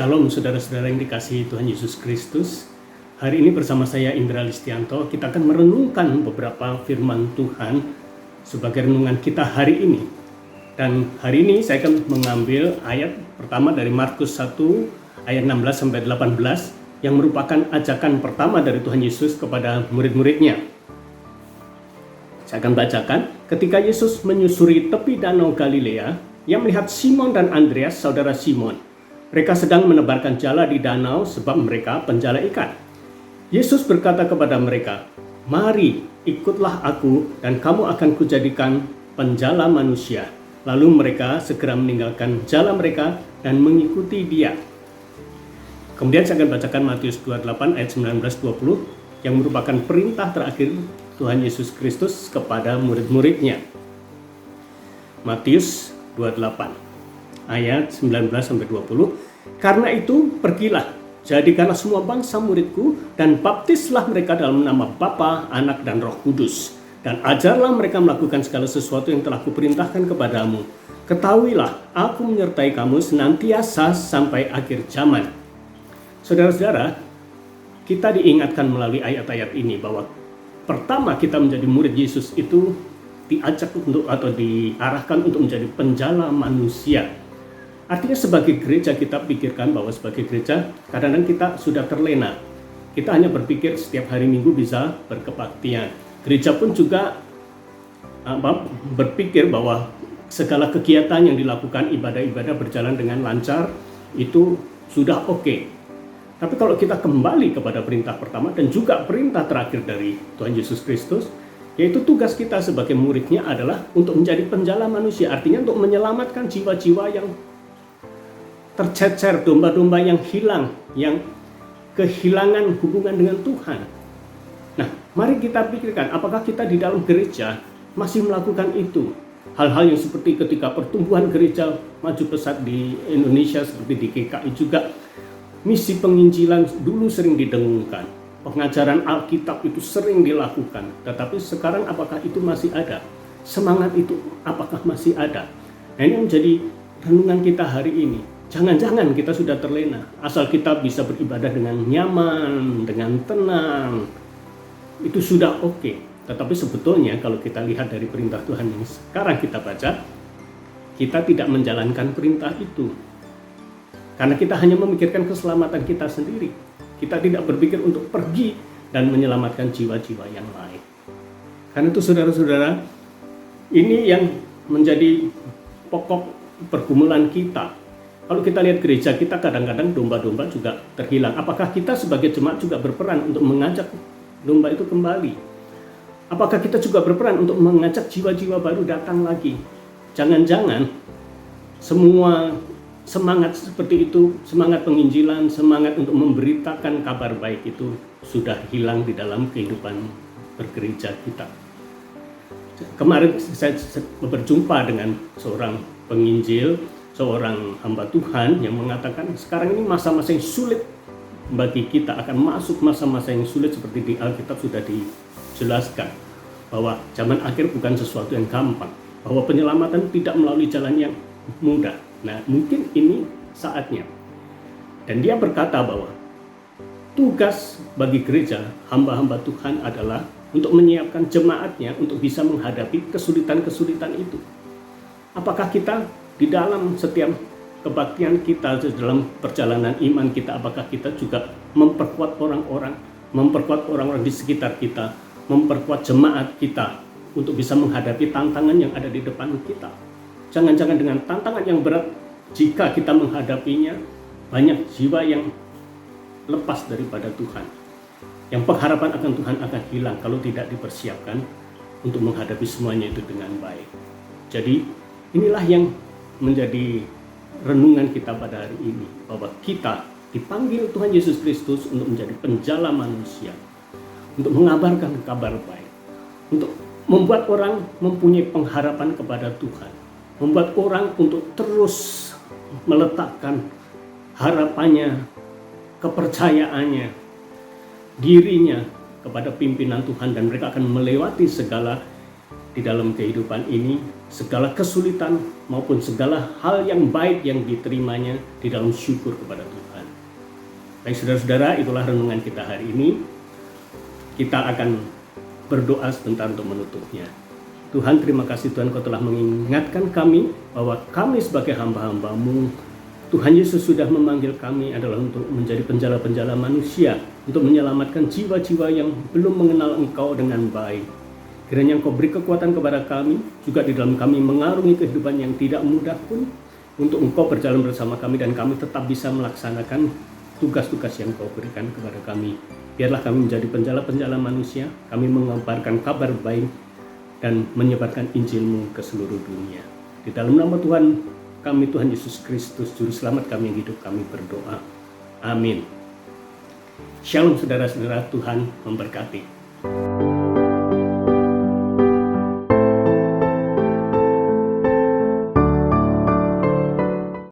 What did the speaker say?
Shalom saudara-saudara yang dikasihi Tuhan Yesus Kristus. Hari ini bersama saya Indra Listianto, kita akan merenungkan beberapa firman Tuhan sebagai renungan kita hari ini. Dan hari ini saya akan mengambil ayat pertama dari Markus 1 ayat 16 sampai 18 yang merupakan ajakan pertama dari Tuhan Yesus kepada murid-muridnya. Saya akan bacakan. Ketika Yesus menyusuri tepi danau Galilea, ia melihat Simon dan Andreas, saudara Simon. Mereka sedang menebarkan jala di danau sebab mereka penjala ikan. Yesus berkata kepada mereka, "Mari, ikutlah aku dan kamu akan kujadikan penjala manusia." Lalu mereka segera meninggalkan jala mereka dan mengikuti Dia. Kemudian saya akan bacakan Matius 28 ayat 19-20 yang merupakan perintah terakhir Tuhan Yesus Kristus kepada murid-muridnya. Matius 28 ayat 19-20. Karena itu pergilah, jadikanlah semua bangsa muridku dan baptislah mereka dalam nama Bapa, Anak dan Roh Kudus, dan ajarlah mereka melakukan segala sesuatu yang telah kuperintahkan kepadamu. Ketahuilah, aku menyertai kamu senantiasa sampai akhir zaman. Saudara-saudara, kita diingatkan melalui ayat-ayat ini bahwa pertama kita menjadi murid Yesus itu diajak untuk atau diarahkan untuk menjadi penjala manusia. Artinya sebagai gereja kita pikirkan bahwa sebagai gereja kadang-kadang kita sudah terlena. Kita hanya berpikir setiap hari Minggu bisa berkebaktian. Gereja pun juga berpikir bahwa segala kegiatan yang dilakukan, ibadah-ibadah berjalan dengan lancar, itu sudah oke. Tapi kalau kita kembali kepada perintah pertama dan juga perintah terakhir dari Tuhan Yesus Kristus, yaitu tugas kita sebagai muridnya adalah untuk menjadi penjala manusia. Artinya untuk menyelamatkan jiwa-jiwa yang tercecer, domba-domba yang hilang, yang kehilangan hubungan dengan Tuhan. Nah, mari kita pikirkan apakah kita di dalam gereja masih melakukan itu. Hal-hal yang seperti ketika pertumbuhan gereja maju pesat di Indonesia seperti di GKI juga, misi penginjilan dulu sering didengungkan. Pengajaran Alkitab itu sering dilakukan. Tetapi sekarang apakah itu masih ada? Semangat itu apakah masih ada? Nah, ini menjadi renungan kita hari ini. Jangan-jangan kita sudah terlena, asal kita bisa beribadah dengan nyaman, dengan tenang, itu sudah oke. Tetapi sebetulnya kalau kita lihat dari perintah Tuhan yang sekarang kita baca, kita tidak menjalankan perintah itu. Karena kita hanya memikirkan keselamatan kita sendiri. Kita tidak berpikir untuk pergi dan menyelamatkan jiwa-jiwa yang lain. Karena itu saudara-saudara, ini yang menjadi pokok pergumulan kita. Kalau kita lihat gereja kita kadang-kadang domba-domba juga terhilang. Apakah kita sebagai jemaat juga berperan untuk mengajak domba itu kembali? Apakah kita juga berperan untuk mengajak jiwa-jiwa baru datang lagi? Jangan-jangan semua semangat seperti itu, semangat penginjilan, semangat untuk memberitakan kabar baik itu sudah hilang di dalam kehidupan bergereja kita. Kemarin saya berjumpa dengan seorang penginjil, seorang hamba Tuhan yang mengatakan sekarang ini masa-masa yang sulit bagi kita, akan masuk masa-masa yang sulit seperti di Alkitab sudah dijelaskan bahwa zaman akhir bukan sesuatu yang gampang, bahwa penyelamatan tidak melalui jalan yang mudah. Nah, mungkin ini saatnya. Dan dia berkata bahwa tugas bagi gereja, hamba-hamba Tuhan adalah untuk menyiapkan jemaatnya untuk bisa menghadapi kesulitan-kesulitan itu. Apakah kita di dalam setiap kebaktian kita, dalam perjalanan iman kita, apakah kita juga memperkuat orang-orang di sekitar kita, memperkuat jemaat kita untuk bisa menghadapi tantangan yang ada di depan kita. Jangan-jangan dengan tantangan yang berat, jika kita menghadapinya, banyak jiwa yang lepas daripada Tuhan. Yang pengharapan akan Tuhan akan hilang kalau tidak dipersiapkan untuk menghadapi semuanya itu dengan baik. Jadi inilah yang menjadi renungan kita pada hari ini, bahwa kita dipanggil Tuhan Yesus Kristus untuk menjadi penjala manusia, untuk mengabarkan kabar baik, untuk membuat orang mempunyai pengharapan kepada Tuhan, membuat orang untuk terus meletakkan harapannya, kepercayaannya, dirinya kepada pimpinan Tuhan, dan mereka akan melewati segala di dalam kehidupan ini, segala kesulitan maupun segala hal yang baik yang diterimanya di dalam syukur kepada Tuhan. Baik saudara-saudara, itulah renungan kita hari ini. Kita akan berdoa sebentar untuk menutupnya. Tuhan, terima kasih Tuhan, Kau telah mengingatkan kami bahwa kami sebagai hamba-hamba-Mu, Tuhan Yesus sudah memanggil kami adalah untuk menjadi penjala-penjala manusia, untuk menyelamatkan jiwa-jiwa yang belum mengenal Engkau dengan baik. Kiranya Engkau beri kekuatan kepada kami, juga di dalam kami mengarungi kehidupan yang tidak mudah pun, untuk Engkau berjalan bersama kami dan kami tetap bisa melaksanakan tugas-tugas yang Kau berikan kepada kami. Biarlah kami menjadi penjala-penjala manusia, kami mengabarkan kabar baik dan menyebarkan Injil-Mu ke seluruh dunia. Di dalam nama Tuhan kami, Tuhan Yesus Kristus, Juru Selamat kami yang hidup, kami berdoa. Amin. Shalom saudara-saudara, Tuhan memberkati.